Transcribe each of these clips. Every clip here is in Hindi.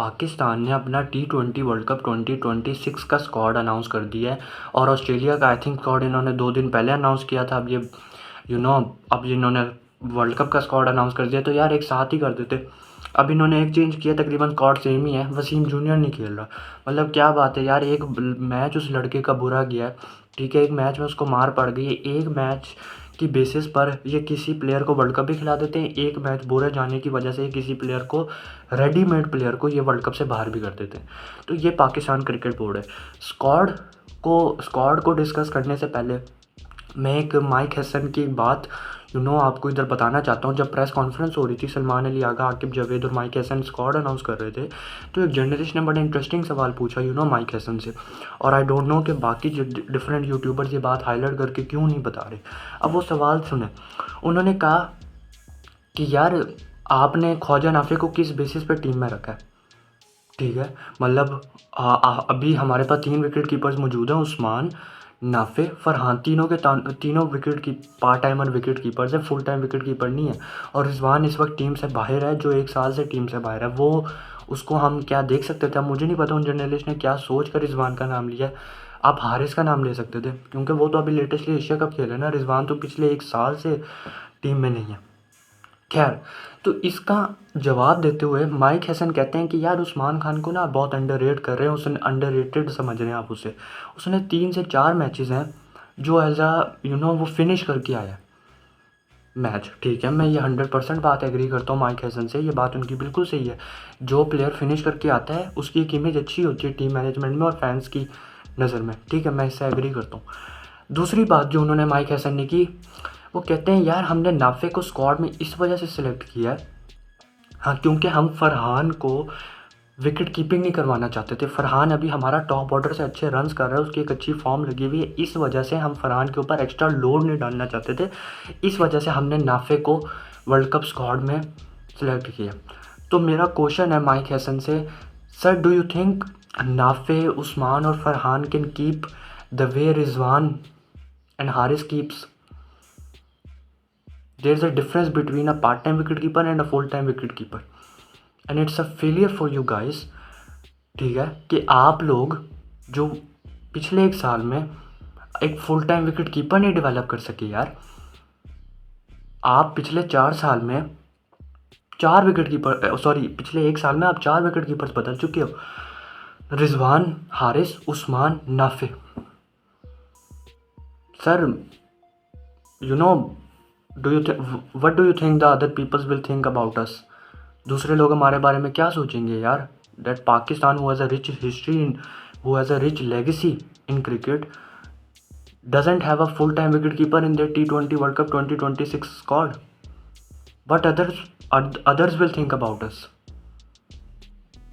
पाकिस्तान ने अपना T20 वर्ल्ड कप 2026 का स्क्वाड अनाउंस कर दिया है और ऑस्ट्रेलिया का आई थिंक स्क्वाड इन्होंने 2 दिन पहले अनाउंस किया था। अब ये यू नो अब इन्होंने वर्ल्ड कप का स्क्वाड अनाउंस कर दिया तो यार एक साथ ही कर देते। अब इन्होंने एक चेंज किया, तकरीबन स्क्वाड सेम ही है, वसीम जूनियर नहीं खेल रहा। मतलब क्या बात है यार, एक मैच उस लड़के का बुरा गया है, ठीक है, एक मैच में उसको मार पड़ गई है, एक मैच की बेसिस पर ये किसी प्लेयर को वर्ल्ड कप भी खिला देते हैं, एक मैच बुरे जाने की वजह से किसी प्लेयर को, रेडीमेड प्लेयर को, ये वर्ल्ड कप से बाहर भी कर देते हैं। तो ये पाकिस्तान क्रिकेट बोर्ड है। स्क्वाड को डिस्कस करने से पहले मैं एक माइक हसन की बात आपको इधर बताना चाहता हूँ। जब प्रेस कॉन्फ्रेंस हो रही थी, सलमान अली आगा, आकिब जावेद और माइक हसन स्क्वाड अनाउंस कर रहे थे, तो एक जर्नलिस्ट ने बड़ा इंटरेस्टिंग सवाल पूछा माइक हसन से। और आई डोंट नो कि बाकी जो डिफरेंट यूट्यूबर्स ये बात हाईलाइट करके क्यों नहीं बता रहे। अब वो सवाल सुने। उन्होंने कहा कि यार आपने ख्वाजा नाफे को किस बेसिस पर टीम में रखा है, ठीक है, मतलब अभी हमारे पास 3 विकेट कीपर्स मौजूद हैं, उस्मान, नाफे, फरहान, तीनों विकेट की पार्ट टाइमर विकेट कीपर्स है, फुल टाइम विकेट कीपर नहीं है। और रिजवान इस वक्त टीम से बाहर है, जो 1 साल से टीम से बाहर है। वो उसको हम क्या देख सकते थे, अब मुझे नहीं पता उन जर्नलिस्ट ने क्या सोच कर रिजवान का नाम लिया। आप हारिस का नाम ले सकते थे, क्योंकि वो तो अभी लेटेस्टली एशिया कप खेले ना। रिजवान तो पिछले 1 साल से टीम में नहीं है। खैर, तो इसका जवाब देते हुए माइक हसन कहते हैं कि यार उस्मान खान को ना बहुत अंडररेट कर रहे हैं, उसने अंडररेटेड समझ रहे हैं आप उसे। उसने 3 से 4 मैचेस हैं जो एज वो फिनिश करके आया मैच, ठीक है। मैं ये 100% बात एग्री करता हूँ माइक हसन से, ये बात उनकी बिल्कुल सही है। जो प्लेयर फिनिश करके आता है उसकी एक इमेज अच्छी होती है टीम मैनेजमेंट में और फैंस की नज़र में, ठीक है, मैं इससे एग्री करता हूँ। दूसरी बात जो उन्होंने माइक हसन ने की, वो कहते हैं यार हमने नाफे को स्क्वाड में इस वजह से सिलेक्ट किया है, हाँ, क्योंकि हम फरहान को विकेट कीपिंग नहीं करवाना चाहते थे। फरहान अभी हमारा टॉप ऑर्डर से अच्छे रन्स कर रहा है, उसकी एक अच्छी फॉर्म लगी हुई है, इस वजह से हम फरहान के ऊपर एक्स्ट्रा लोड नहीं डालना चाहते थे। इस वजह से हमने नाफे को वर्ल्ड कप स्क्वाड में सिलेक्ट किया। तो मेरा क्वेश्चन है माइक हसन से, sir do you think Nafay, Usman और Farhan can keep the way Rizwan and Haris keeps? There is a difference between a part-time wicketkeeper and a full-time wicketkeeper, and it's a failure for you guys, ठीक है, कि आप लोग जो पिछले 1 साल में एक फुल टाइम विकेट कीपर नहीं डेवलप कर सके यार। आप पिछले 4 साल में 4 विकेट कीपर, सॉरी, पिछले 1 साल में आप 4 विकेट कीपर्स बदल चुके हो, Rizwan, Haris, Usman, Nafe. Sir what do you think the other peoples will think about us? दूसरे लोग हमारे बारे में क्या सोचेंगे यार? That Pakistan, who has a rich history, who has a rich legacy in cricket, doesn't have a full-time wicketkeeper in their T20 World Cup 2026 squad. What others will think about us?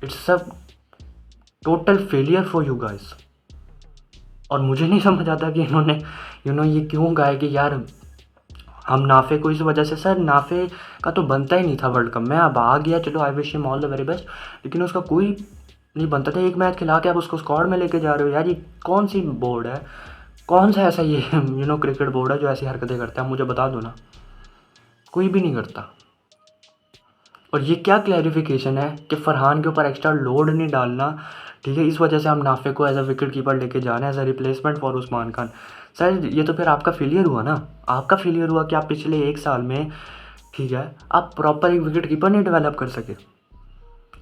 It's a total failure for you guys. और मुझे नहीं समझ आता कि इन्होंने ये क्यों गाया कि यार हम नाफे को इस वजह से। सर नाफे का तो बनता ही नहीं था वर्ल्ड कप में, अब आ गया, चलो आई wish him all the very best, लेकिन उसका कोई नहीं बनता था। एक मैच खिला के आप उसको स्क्वाड में लेके जा रहे हो यार, ये कौन सी बोर्ड है, कौन सा ऐसा ये क्रिकेट बोर्ड है जो ऐसी हरकतें करता है? मुझे बता दो ना, कोई भी नहीं करता। और ये क्या क्लैरिफिकेशन है कि फरहान के ऊपर एक्स्ट्रा लोड नहीं डालना, ठीक है, इस वजह से हम नाफे को एज अ विकेट कीपर लेके जा रहे हैं, as a replacement for Usman Khan. Sir ये तो फिर आपका फेलियर हुआ ना, आपका फेलियर हुआ कि आप पिछले 1 साल में, ठीक है, आप प्रॉपर एक विकेट कीपर नहीं डेवलप कर सके।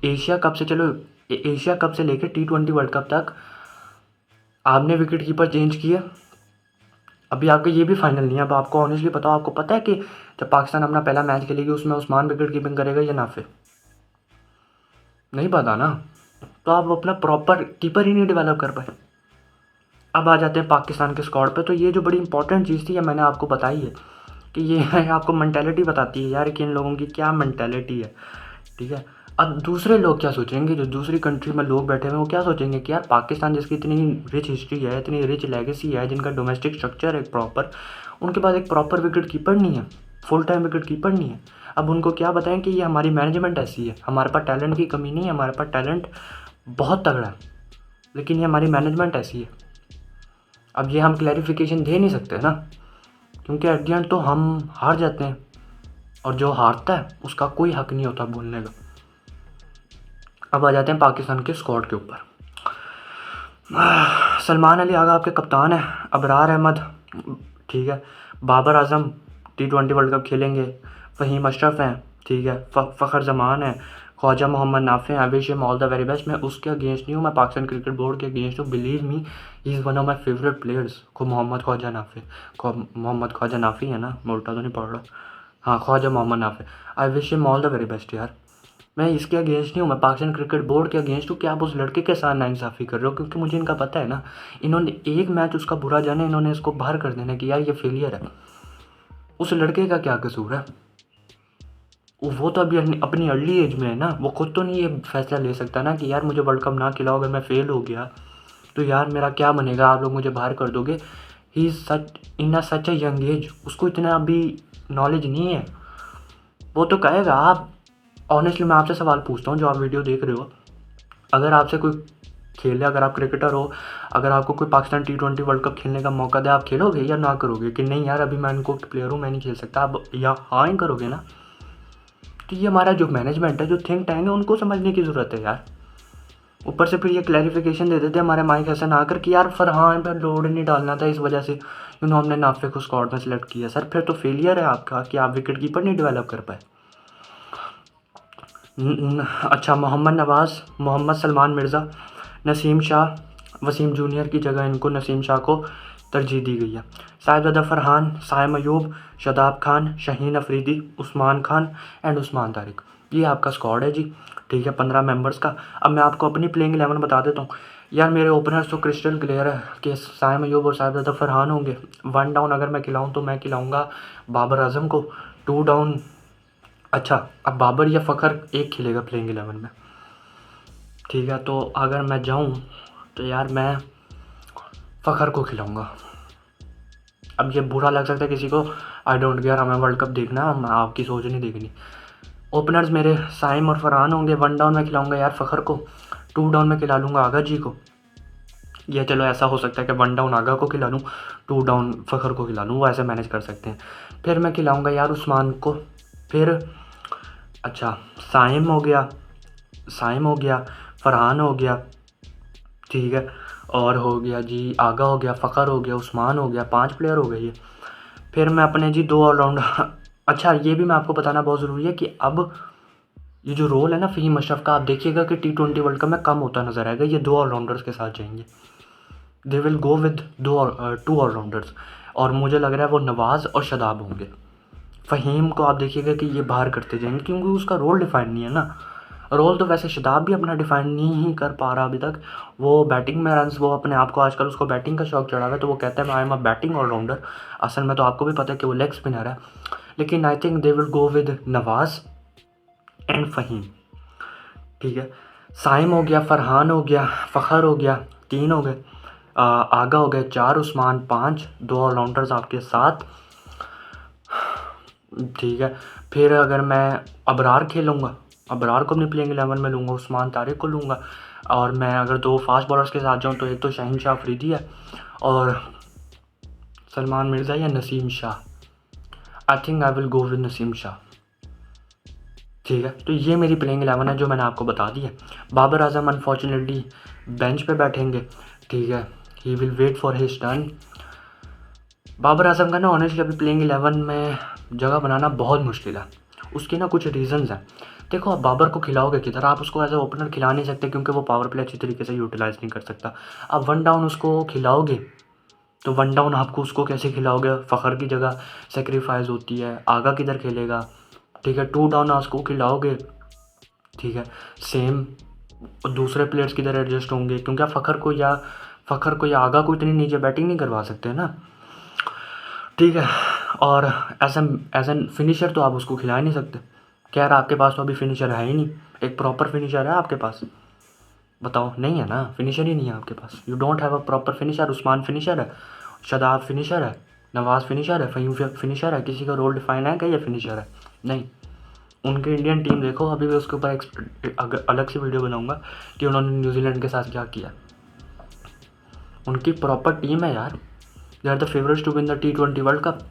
एशिया कप से, चलो एशिया कप से लेकर T20 वर्ल्ड कप तक आपने विकेट कीपर चेंज किए, अभी आपका ये भी फाइनल नहीं है। अब आपको ऑनेस्टली बताओ, आपको पता है कि जब पाकिस्तान अपना पहला मैच खेलेगी उसमें उस्मान विकेट कीपिंग करेगा या नाफे? नहीं पता ना, तो आप अपना प्रॉपर कीपर ही नहीं डेवलप कर पाए। अब आ जाते हैं पाकिस्तान के स्क्वाड पे। तो ये जो बड़ी इंपॉर्टेंट चीज़ थी, ये मैंने आपको बताई है कि ये आपको मेंटालिटी बताती है यार कि इन लोगों की क्या मेंटालिटी है, ठीक है। अब दूसरे लोग क्या सोचेंगे, जो दूसरी कंट्री में लोग बैठे हुए हैं, वो क्या सोचेंगे कि यार पाकिस्तान जिसकी इतनी रिच हिस्ट्री है, इतनी रिच लेगेसी है, जिनका डोमेस्टिक स्ट्रक्चर है प्रॉपर, उनके पास एक प्रॉपर विकेट कीपर नहीं है, फुल टाइम विकेट कीपर नहीं है। अब उनको क्या बताएं कि ये हमारी मैनेजमेंट ऐसी है, हमारे पास टैलेंट की कमी नहीं है, हमारे पास टैलेंट बहुत तगड़ा है, लेकिन ये हमारी मैनेजमेंट ऐसी है। अब ये हम क्लैरिफिकेशन दे नहीं सकते ना, क्योंकि एट द एंड तो हम हार जाते हैं, और जो हारता है उसका कोई हक नहीं होता बोलने का। अब आ जाते हैं पाकिस्तान के स्क्वाड के ऊपर। सलमान अली आगा आपके कप्तान है, अबरार अहमद, ठीक है, Babar Azam T20 world cup खेलेंगे, फ़हीम अशरफ हैं, ठीक है, फ़खर जमान है, ख्वाजा मोहम्मद नाफे हैं, I wish him all the very best. मैं उसके अगेंस्ट नहीं हूँ, मैं पाकिस्तान क्रिकेट बोर्ड के अगेंस्ट हूँ। Believe me, he is one of my favourite players. Mohammad Khawaja Nafay, Mohammad Khawaja Nafay है ना, मोटा तो नहीं पड़ रहा, हाँ Khawaja Mohammad Nafay. I wish him all the very best यार। मैं इसके अगेंस्ट नहीं हूँ, मैं पाकिस्तान क्रिकेट बोर्ड के अगेंस्ट हूँ कि आप उस लड़के के साथ नाइंसाफ़ी कर रहे हो, क्योंकि मुझे इनका पता है ना, इन्होंने एक मैच उसका बुरा जाने, इन्होंने इसको बाहर कर देना कि यार ये फेलियर है। उस लड़के का क्या कसूर है? वो तो अभी अपनी अर्ली एज में है ना, वो खुद तो नहीं ये फैसला ले सकता ना कि यार मुझे वर्ल्ड कप ना खिलाओ, अगर मैं फेल हो गया तो यार मेरा क्या बनेगा, आप लोग मुझे बाहर कर दोगे। He is such in such a young age, उसको इतना अभी नॉलेज नहीं है। वो तो कहेगा। आप ऑनेस्टली मैं आपसे सवाल पूछता हूँ जो आप वीडियो देख रहे हो, अगर आपसे कोई खेले, अगर आप क्रिकेटर हो, अगर आपको कोई पाकिस्तान T20 वर्ल्ड कप खेलने का मौका दे, आप खेलोगे या ना करोगे कि नहीं यार अभी मैं इनको प्लेयर हूँ, मैं नहीं खेल सकता, आप या हाँ ही करोगे ना? तो ये हमारा जो मैनेजमेंट है, जो थिंक टैंक है, उनको समझने की ज़रूरत है यार। ऊपर से फिर ये क्लैरिफिकेशन दे देते हमारे माइक हसन आकर कि यार फरहान पर लोड नहीं डालना था, इस वजह से हमने नाफे को स्क्वाड में सेलेक्ट किया। सर फिर तो फेलियर है आपका कि आप विकेट कीपर नहीं डेवलप कर पाए। अच्छा, मोहम्मद नवाज़, मोहम्मद सलमान मिर्ज़ा, नसीम शाह, वसीम जूनियर की जगह इनको नसीम शाह को तरजीह दी गई है। साहिबजादा फरहान, साइम अयूब, शादाब खान, शाहीन अफरीदी, उस्मान खान एंड उस्मान तारिक, ये आपका स्क्वाड है जी, ठीक है, 15 मेंबर्स का। अब मैं आपको अपनी प्लेइंग 11 बता देता हूँ यार। मेरे ओपनर्स तो क्रिस्टल क्लियर है कि साइम अयूब और साहिबजादा फरहान होंगे। 1 डाउन अगर मैं खिलाऊँ तो मैं खिलाऊँगा बाबर आजम को। 2 डाउन, अच्छा अब बाबर या फ़खर एक खेलेगा प्लेइंग 11 में, ठीक है। तो अगर मैं जाऊं तो यार मैं फ़खर को खिलाऊंगा। अब ये बुरा लग सकता है किसी को, आई डोंट केयर, हमें वर्ल्ड कप देखना है, मैं आपकी सोच नहीं देखनी। ओपनर्स मेरे साइम और फरहान होंगे। 1 डाउन में खिलाऊंगा यार फ़खर को, 2 डाउन में खिला लूँगा आगा जी को। या चलो ऐसा हो सकता है कि 1 डाउन आगा को खिला लूँ, 2 डाउन फ़खर को खिला लूँ, वो ऐसे मैनेज कर सकते हैं। फिर मैं खिलाऊँगा यार उस्मान को। फिर अच्छा, साइम हो गया, फरहान हो गया, ठीक है, और हो गया जी आगा हो गया, फ़खर हो गया, उस्मान हो गया, 5 प्लेयर हो गए ये। फिर मैं अपने जी 2 ऑलराउंडर अच्छा ये भी मैं आपको बताना बहुत ज़रूरी है कि अब ये जो रोल है ना फ़हीम अशरफ का, आप देखिएगा कि T20 वर्ल्ड कप में कम होता नज़र आएगा। ये 2 ऑलराउंडर्स के साथ जाएंगे, दे विल गो विद 2 ऑलराउंडर्स, और मुझे लग रहा है वो नवाज़ और शादाब होंगे। फ़हीम को आप देखिएगा कि ये बाहर करते जाएंगे क्योंकि उसका रोल डिफाइन नहीं है ना। रोल तो वैसे शादाब भी अपना डिफाइन नहीं ही कर पा रहा अभी तक। वो बैटिंग में रन्स, वो अपने आप को आजकल उसको बैटिंग का शौक चढ़ा हुआ है, तो वो कहता है मैं I am a batting allrounder. असल में तो आपको भी पता है कि वो लेग स्पिनर है। लेकिन I think they will go with Nawaz and Faheem, ठीक है। साइम हो गया, फरहान हो गया, फ़खर हो गया, 3 हो गए, आगा हो गए 4, उस्मान 5, 2 ऑलराउंडर्स आपके 7, ठीक है। फिर अगर मैं अबरार खेलूँगा, अबरार को अपनी प्लेइंग 11 में लूँगा, उस्मान तारिक को लूँगा, और मैं अगर 2 फास्ट बॉलर्स के साथ जाऊँ तो एक तो शाहीन शाह अफरीदी है और सलमान मिर्ज़ा या Naseem Shah. I think I will go with Naseem Shah, ठीक है। तो ये मेरी प्लेइंग 11 है जो मैंने आपको बता दी है। बाबर आजम अनफॉर्चुनेटली बेंच पे बैठेंगे, ठीक है, he will wait for his turn. Babar Azam का ना ऑनेस्टली अभी प्लेइंग 11 में जगह बनाना बहुत मुश्किल है। उसके ना कुछ रीज़न्स हैं। देखो, आप बाबर को खिलाओगे किधर, आप उसको एज ए ओपनर खिला नहीं सकते क्योंकि वो पावर प्ले अच्छी तरीके से यूटिलाइज़ नहीं कर सकता। आप 1 डाउन उसको खिलाओगे तो 1 डाउन आपको उसको कैसे खिलाओगे? फ़खर की जगह सेक्रीफाइस होती है, आगा किधर खेलेगा, ठीक है। 2 डाउन उसको खिलाओगे, ठीक है, सेम दूसरे प्लेयर्स किधर एडजस्ट होंगे क्योंकि आप फ़खर को या आगा को इतनी नीचे बैटिंग नहीं करवा सकते ना, ठीक है। और एज एन फिनिशर तो आप उसको खिला ही नहीं सकते। खैर आपके पास तो अभी फिनिशर है ही नहीं, एक प्रॉपर फिनिशर है आपके पास? बताओ, नहीं है ना, फिनिशर ही नहीं है आपके पास। You don't have a proper finisher. Usman finisher है, शादाब फिनिशर है, नवाज़ फिनिशर है, फ़हीम फिनिशर है। किसी का रोल डिफाइन है क्या ये फिनिशर है? नहीं। उनकी इंडियन टीम देखो, अभी भी उसके ऊपर अलग से वीडियो बनाऊंगा कि उन्होंने न्यूजीलैंड के साथ क्या किया। उनकी प्रॉपर टीम है यार, they are the favourites to win the T20 world cup.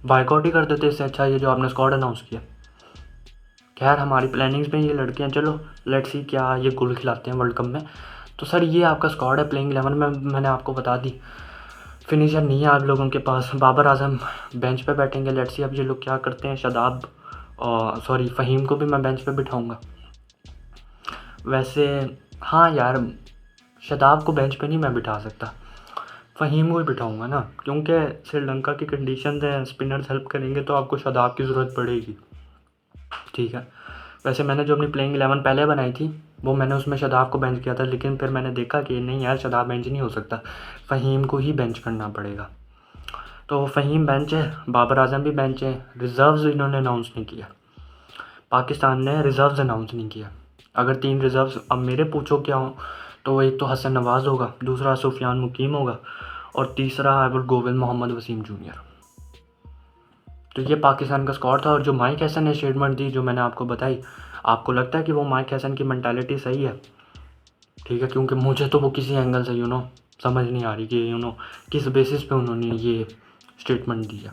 बाइकआउट ही कर देते इससे अच्छा ये जो आपने स्क्वाड अनाउंस किया। खैर हमारी प्लानिंग्स में ये लड़कियां, चलो लेट्स सी क्या ये गोल खिलाते हैं वर्ल्ड कप में। तो सर ये आपका स्क्वाड है प्लेइंग 11 में, मैंने आपको बता दी। फिनिशर नहीं है आप लोगों के पास, बाबर आजम बेंच पे बैठेंगे। लेट्स सी अब ये लोग क्या करते हैं। शादाब सॉरी फ़हीम को भी मैं बेंच पे बिठाऊंगा। वैसे हाँ यार, शादाब को बेंच पे नहीं मैं बिठा सकता, फ़हीम को ही बिठाऊंगा ना, क्योंकि श्रीलंका की कंडीशन है, स्पिनर्स हेल्प करेंगे तो आपको शादाब की ज़रूरत पड़ेगी। ठीक है। वैसे मैंने जो अपनी प्लेइंग 11 पहले बनाई थी वो मैंने उसमें शादाब को बेंच किया था, लेकिन फिर मैंने देखा कि नहीं यार शादाब बेंच नहीं हो सकता, फ़हीम को ही बेंच करना पड़ेगा। तो फ़हीम बेंच है, बाबर आजम भी बेंच है। रिज़र्व्स इन्होंने अनाउंस नहीं किया, पाकिस्तान ने रिज़र्व्स अनाउंस नहीं किया। अगर 3 रिज़र्व्स अब मेरे पूछो क्या हो, तो एक तो हसन नवाज़ होगा, दूसरा सुफियान मुकीम होगा, और तीसरा I will go with Mohammad Wasim junior. तो ये पाकिस्तान का स्क्वाड था। और जो माइक हैसन ने स्टेटमेंट दी जो मैंने आपको बताई, आपको लगता है कि वो माइक हैसन की मेंटालिटी सही है? ठीक है, क्योंकि मुझे तो वो किसी एंगल से समझ नहीं आ रही कि किस बेसिस पे उन्होंने ये स्टेटमेंट दी है।